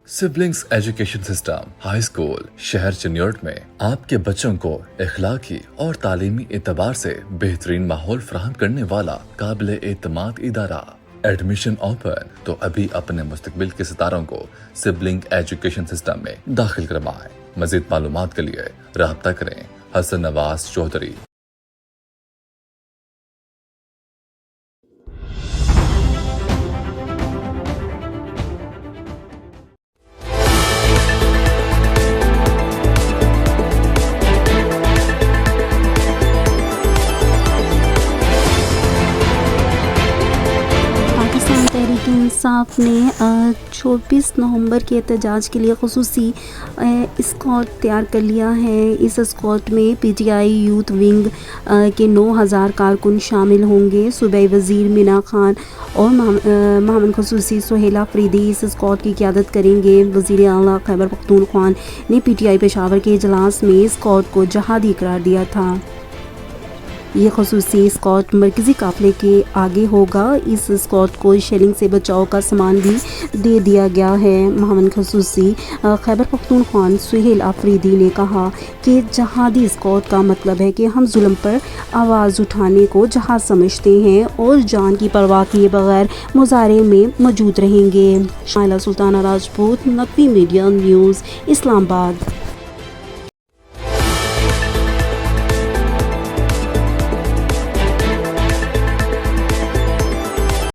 Siblings education system high school शहर चिन्योट में आपके बच्चों को इखलाकी और तालीमी एतबार से बेहतरीन माहौल फराहम करने वाला काबिल एतमाद इदारा। एडमिशन ओपन, तो अभी अपने मुस्तकबिल के सितारों को सिबलिंग एजुकेशन सिस्टम में दाखिल करवाएं। मजीद मालूमात के लिए राब्ता करें हसन नवाज चौधरी। तहरीक इंसाफ ने 24 नवंबर के एहतजाज के लिए खुसूसी स्क्वाड तैयार कर लिया है। इस स्क्वाड में पीटीआई यूथ विंग के 9000 कारकुन शामिल होंगे। सूबाई वज़ीर मीना खान और महमद खसूसी सुहेल अफरीदी इस स्क्वाड की क़यादत करेंगे। वज़ीर आला खैबर पख्तूनख्वा ने पीटीआई पेशावर के इजलास में स्क्वाड को जहादी करार दिया था। ये खसूसी स्क्वाड मरकज़ी काफ़िले के आगे होगा। इस स्क्वाड को शेलिंग से बचाव का सामान भी दे दिया गया है। महमद खसूसी खैबर पख्तूनख्वा सुहेल अफरीदी ने कहा कि जहादी स्क्वाड का मतलब है कि हम जुल्म पर आवाज़ उठाने को जहाद समझते हैं और जान की परवाह किए बगैर मुजाहरे में मौजूद रहेंगे। शाइला सुल्ताना राजपूत, नकवी मीडिया न्यूज़, इस्लामाबाद।